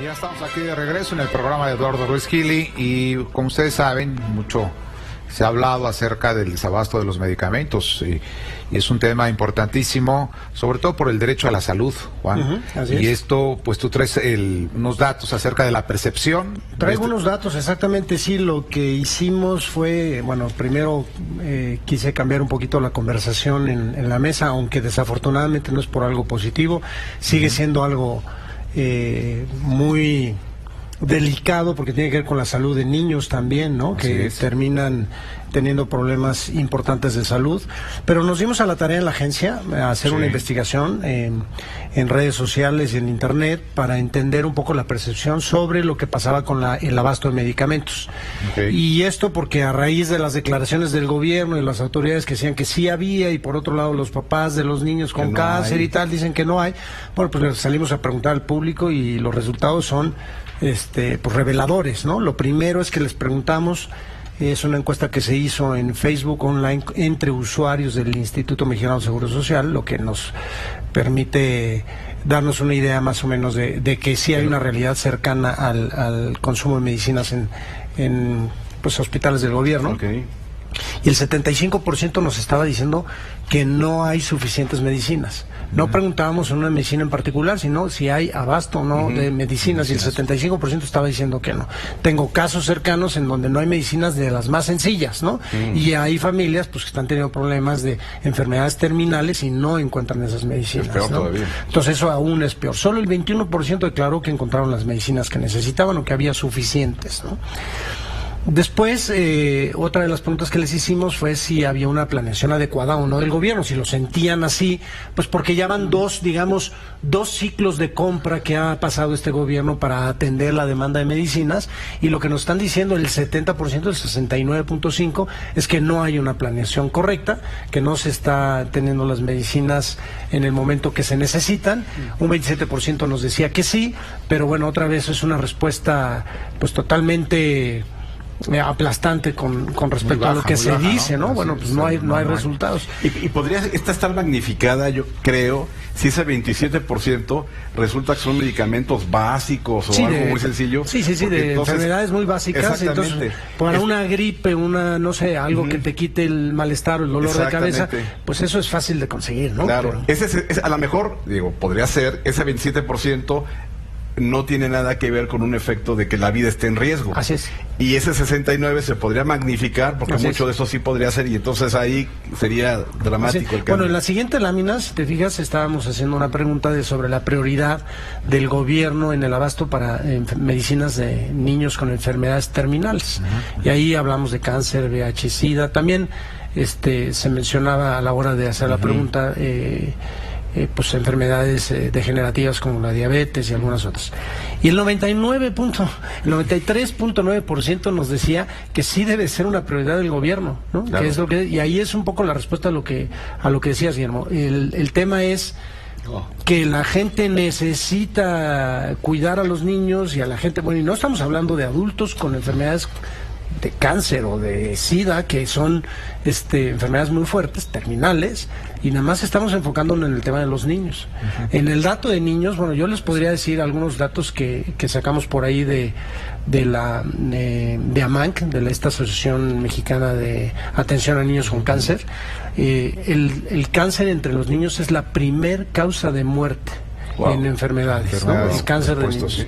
Ya estamos aquí de regreso en el programa de Eduardo Ruiz Gili y como ustedes saben, mucho se ha hablado acerca del desabasto de los medicamentos y es un tema importantísimo, sobre todo por el derecho a la salud, Juan. Y esto, pues tú traes unos datos acerca de la percepción. Traigo unos datos, exactamente, sí. Lo que hicimos fue, bueno, primero quise cambiar un poquito la conversación en la mesa, aunque desafortunadamente no es por algo positivo, sigue siendo algo muy delicado porque tiene que ver con la salud de niños también, ¿no? Que terminan teniendo problemas importantes de salud, pero nos dimos a la tarea en la agencia a hacer una investigación en redes sociales y en internet para entender un poco la percepción sobre lo que pasaba con el abasto de medicamentos. Y esto porque a raíz de las declaraciones del gobierno y las autoridades que decían que sí había, y por otro lado los papás de los niños con cáncer y tal dicen que no hay, bueno, pues les salimos a preguntar al público y los resultados son pues reveladores, ¿no? Lo primero es que les preguntamos, es una encuesta que se hizo en Facebook online entre usuarios del Instituto Mexicano de Seguro Social, lo que nos permite darnos una idea más o menos de que sí hay una realidad cercana al consumo de medicinas en pues hospitales del gobierno. Y el 75% nos estaba diciendo que no hay suficientes medicinas. No preguntábamos en una medicina en particular, sino si hay abasto o no de medicinas, y el 75% estaba diciendo que no. Tengo casos cercanos en donde no hay medicinas de las más sencillas, ¿no? Y hay familias pues que están teniendo problemas de enfermedades terminales y no encuentran esas medicinas. Es peor, ¿no? Todavía. Entonces eso aún es peor. Solo el 21% declaró que encontraron las medicinas que necesitaban o que había suficientes, ¿no? Después, otra de las preguntas que les hicimos fue si había una planeación adecuada o no del gobierno, si lo sentían así, pues porque ya van dos ciclos de compra que ha pasado este gobierno para atender la demanda de medicinas, y lo que nos están diciendo el 70%, el 69.5%, es que no hay una planeación correcta, que no se está teniendo las medicinas en el momento que se necesitan. Un 27% nos decía que sí, pero bueno, otra vez es una respuesta pues totalmente aplastante con respecto a lo que se dice, ¿no? Bueno, pues no hay resultados. Y podría esta estar magnificada, yo creo, si ese 27% resulta que son medicamentos básicos o algo muy sencillo. Sí, de enfermedades muy básicas. Entonces, para una gripe, no sé, algo que te quite el malestar o el dolor de cabeza, pues eso es fácil de conseguir, ¿no? Claro, a lo mejor, podría ser, ese 27% no tiene nada que ver con un efecto de que la vida esté en riesgo. Así es. Y ese 69 se podría magnificar, porque mucho de eso sí podría ser, y entonces ahí sería dramático el cambio. Bueno, en la siguiente lámina, si te fijas, estábamos haciendo una pregunta sobre la prioridad del gobierno en el abasto para medicinas de niños con enfermedades terminales. Y ahí hablamos de cáncer, VIH, SIDA. También se mencionaba a la hora de hacer la pregunta pues enfermedades degenerativas como la diabetes y algunas otras. Y el 93.9% nos decía que sí debe ser una prioridad del gobierno, ¿no? Claro. Que es y ahí es un poco la respuesta a lo que decías, Guillermo. El tema es que la gente necesita cuidar a los niños y a la gente, bueno, y no estamos hablando de adultos con enfermedades de cáncer o de SIDA, que son enfermedades muy fuertes, terminales, y nada más estamos enfocándonos en el tema de los niños. En el dato de niños, bueno, yo les podría decir algunos datos que sacamos por ahí de AMANC, de esta Asociación Mexicana de Atención a Niños con Cáncer. El cáncer entre los niños es la primer causa de muerte en enfermedades, ¿no? El cáncer de niños.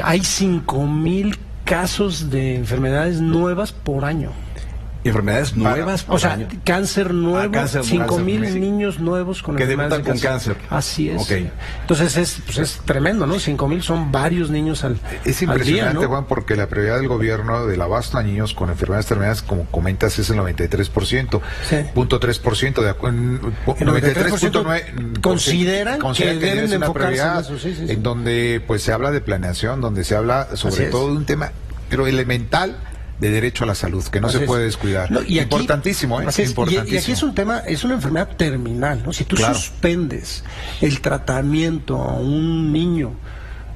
Hay 5,000 casos de enfermedades nuevas por año. ¿Enfermedades nuevas por año? O sea, cáncer nuevo, 5,000 niños nuevos con enfermedades de cáncer. Así es. Entonces es tremendo, ¿no? 5,000 son varios niños al día. Es impresionante, ¿no? Juan, porque la prioridad del gobierno del abasto a niños con enfermedades terminales, como comentas, es el 93%. Sí. 0.3%. 93.9% consideran que deben enfocarse en eso. En donde pues se habla de planeación, donde se habla sobre todo de un tema pero elemental de derecho a la salud, que no se puede descuidar. No, y importantísimo, aquí, importantísimo. Y aquí es un tema, es una enfermedad terminal, ¿no? Si tú suspendes el tratamiento a un niño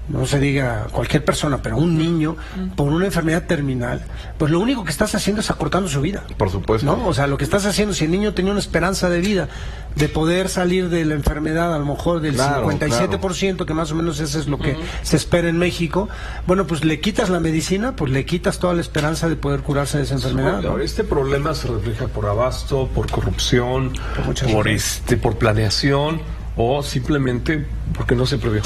no se diga cualquier persona, pero un niño, por una enfermedad terminal, pues lo único que estás haciendo es acortando su vida. Por supuesto. ¿No? O sea, lo que estás haciendo, si el niño tenía una esperanza de vida, de poder salir de la enfermedad, a lo mejor del 57%, que más o menos eso es lo que se espera en México, bueno, pues le quitas la medicina, pues le quitas toda la esperanza de poder curarse de esa enfermedad. ¿No? Este problema se refleja por abasto, por corrupción, por planeación, o simplemente porque no se previó.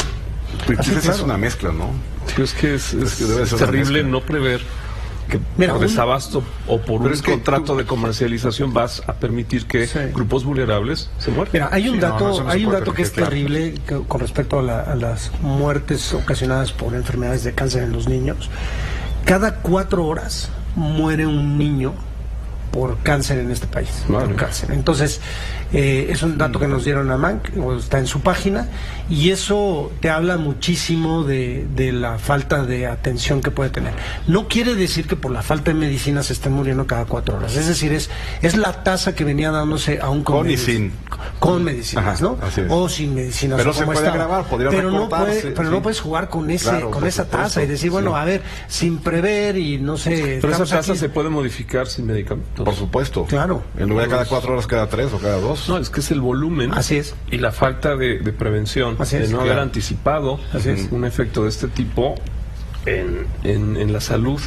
Es una mezcla, ¿no? Sí, es que es terrible no prever que por desabasto o por un contrato de comercialización vas a permitir que grupos vulnerables se mueran. Mira, hay un dato que es terrible con respecto a las muertes ocasionadas por enfermedades de cáncer en los niños. Cada 4 horas muere un niño por cáncer en este país. Por cáncer. Entonces, es un dato que nos dieron a MANC, está en su página, y eso te habla muchísimo de la falta de atención que puede tener. No quiere decir que por la falta de medicina se estén muriendo cada 4 horas. Es decir, es la tasa que venía dándose aún con medicinas, ¿no? O sin medicinas. Pero se puede agravar, podría recortarse. Pero no puedes jugar con esa tasa y decir, bueno, a ver, sin prever y no sé. Pero esa tasa se puede modificar sin medicamentos. Por supuesto. Claro. En lugar de cada 4 horas, cada 3 o cada 2. No, es que es el volumen. Así es. Y la falta de prevención. Así es. De no haber anticipado un efecto de este tipo en la salud.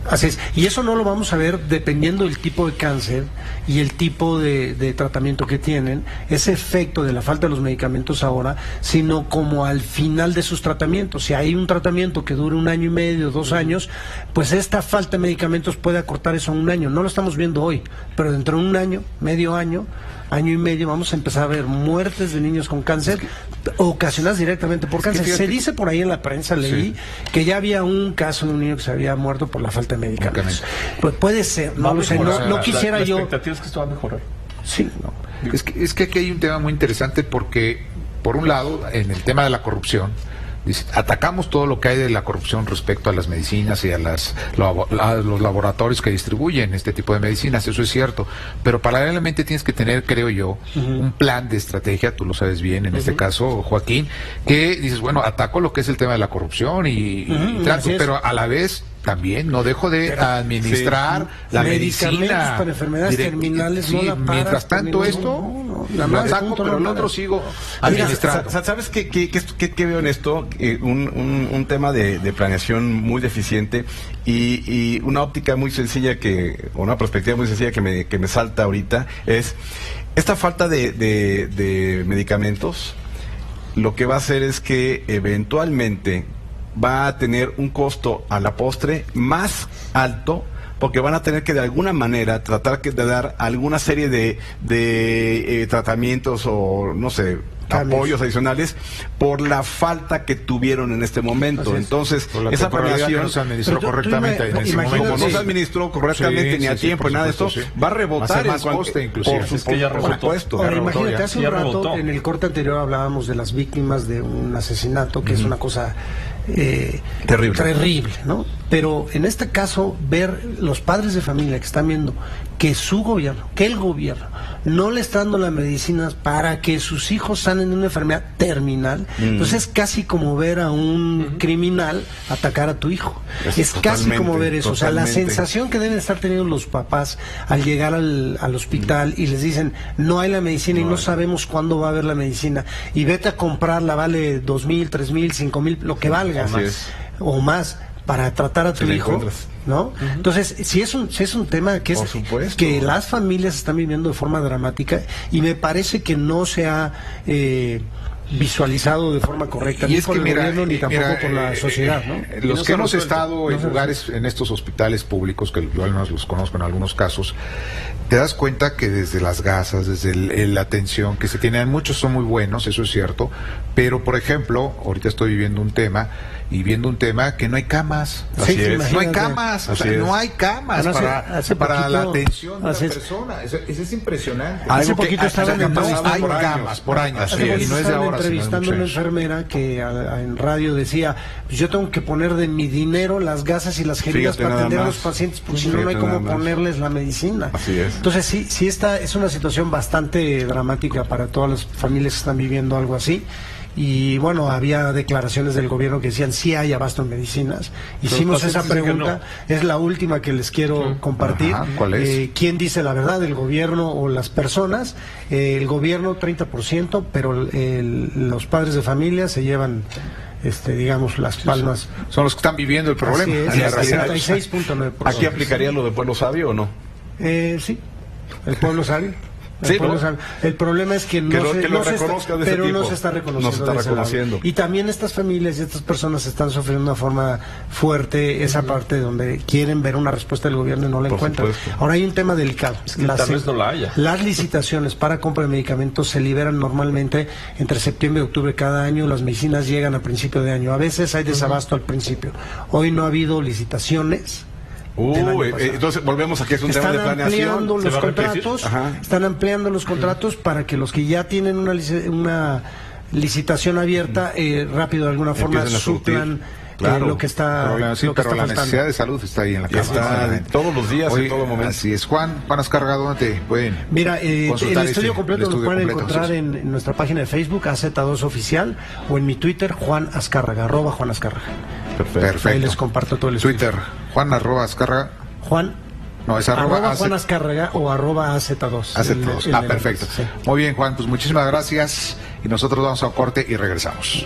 Así es, y eso no lo vamos a ver dependiendo del tipo de cáncer y el tipo de tratamiento que tienen, ese efecto de la falta de los medicamentos ahora, sino como al final de sus tratamientos. Si hay un tratamiento que dure 1 año y medio, 2 años, pues esta falta de medicamentos puede acortar eso a 1 año. No lo estamos viendo hoy, pero dentro de 1 año, medio año, año y medio, vamos a empezar a ver muertes de niños con cáncer ocasionadas directamente por cáncer. Se dice por ahí en la prensa, leí, que ya había un caso de un niño que se había muerto por la falta de medicamentos. Pues puede ser, no lo sé, no quisiera yo... La expectativa es que esto va a mejorar. Sí, no. Es que aquí hay un tema muy interesante porque, por un lado, en el tema de la corrupción, dice, atacamos todo lo que hay de la corrupción respecto a las medicinas y a los laboratorios que distribuyen este tipo de medicinas, eso es cierto, pero paralelamente tienes que tener, creo yo, un plan de estrategia, tú lo sabes bien, en este caso, Joaquín, que dices, bueno, ataco lo que es el tema de la corrupción y trato, pero a la vez también no dejo de administrar la medicina para enfermedades terminales. Mientras tanto esto lo ataco, pero el otro sigo administrando. ¿Sabes qué veo en esto? Un tema de planeación muy deficiente y una óptica muy sencilla una perspectiva muy sencilla que me salta ahorita es esta falta de medicamentos. Lo que va a hacer es que eventualmente va a tener un costo a la postre más alto, porque van a tener que de alguna manera tratar de dar alguna serie de tratamientos o no sé, apoyos adicionales por la falta que tuvieron en este momento. Entonces, esa planeación no se administró correctamente en ese momento. Como no se administró correctamente ni a tiempo ni nada de esto, va a rebotar más coste, inclusive. Por supuesto. Ahora, imagínate, hace un rato, en el corte anterior hablábamos de las víctimas de un asesinato, que es una cosa terrible, ¿no? Pero en este caso, ver los padres de familia que están viendo que el gobierno no le está dando las medicinas para que sus hijos sanen de una enfermedad terminal, entonces es casi como ver a un criminal atacar a tu hijo. Es casi como ver eso. O sea, la sensación que deben estar teniendo los papás al llegar al hospital y les dicen, no hay la medicina y no sabemos cuándo va a haber la medicina, y vete a comprarla, vale 2,000, 3,000, 5,000, lo que valga, o más, para tratar a tu hijo, ¿no? Entonces, si es un tema que que las familias están viviendo de forma dramática, y me parece que no se ha visualizado de forma correcta, ni por el gobierno ni tampoco por la sociedad, ¿no? Los que hemos estado en lugares, en estos hospitales públicos, que yo al menos los conozco en algunos casos, te das cuenta que desde las gasas, desde la atención que se tienen, muchos son muy buenos, eso es cierto, pero por ejemplo, ahorita estoy viendo un tema que no hay camas. No hay camas, no hay camas para la atención de la persona. Eso es impresionante. Hace poquito estaban hay camas por años. Y no es de ahora, entrevistando a una enfermera que en radio decía, pues yo tengo que poner de mi dinero las gasas y las jeringas para atender a los pacientes, porque si no hay cómo ponerles la medicina. Así es. Entonces sí, esta es una situación bastante dramática para todas las familias que están viviendo algo así. y bueno, había declaraciones del gobierno que decían sí hay abasto en medicinas. Hicimos esa pregunta, es la última que les quiero compartir. Ajá, ¿cuál es? ¿Quién dice la verdad, el gobierno o las personas? El gobierno 30%, pero los padres de familia se llevan digamos, las palmas. Son los que están viviendo el problema. Así es, 66.9%. ¿Aquí aplicaría lo de pueblo sabio o no? Sí, el pueblo sabio. Sí, ¿no? El problema es que no se está reconociendo. Y también estas familias y estas personas están sufriendo de una forma fuerte esa parte donde quieren ver una respuesta del gobierno y no la encuentran. Supuesto. Ahora hay un tema delicado. Tal vez no la haya. Las licitaciones para compra de medicamentos se liberan normalmente entre septiembre y octubre cada año. Las medicinas llegan a principio de año. A veces hay desabasto al principio. Hoy no ha habido licitaciones. Entonces volvemos a que es un tema de planeación. Están ampliando los contratos para que los que ya tienen una licitación abierta rápido de alguna forma suplan lo que está pero la necesidad de salud está ahí en la casa. Todos los días, en todo momento. Así es. Juan Azcárraga, ¿dónde te pueden el estudio completo lo pueden encontrar en nuestra página de Facebook, AZ2 Oficial, o en mi Twitter, Juan Azcárraga, @Juan Azcárraga. Perfecto. Ahí les comparto todo el estudio. Twitter, Juan @Azcárraga. No, es Juan Azcárraga o @AZ2. AZ2. Perfecto. Sí. Muy bien, Juan, pues muchísimas gracias y nosotros vamos a un corte y regresamos.